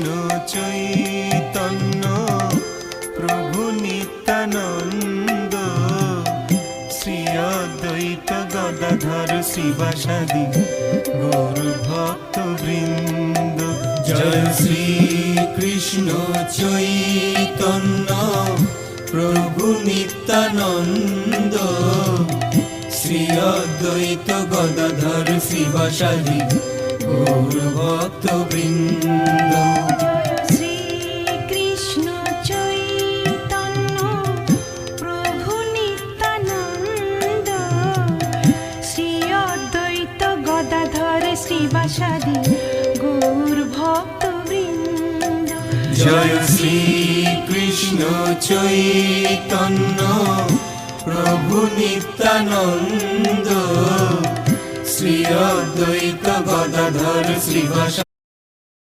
কৃষ্ণ চৈতন্য প্রভু নিত্যানন্দ শ্রী অদ্বৈত গদাধর শিবাসাদি গৌর ভক্ত বৃন্দ। জয় শ্রী কৃষ্ণ চৈতন্য প্রভু নিত্যানন্দ শ্রী অদ্বৈত গদাধর শিবাসাদি গৌর ভক্ত বৃন্দ। শ্রী কৃষ্ণ চৈতন্য প্রভু নিত্যানন্দ শ্রী অদ্বৈত গদাধর শিবাসাদি গৌর ভক্ত বৃন্দ। জয় শ্রী কৃষ্ণ চৈতন্য প্রভু নিত্যানন্দ শ্রী অদ্বৈত গদাধর শিবাসাদি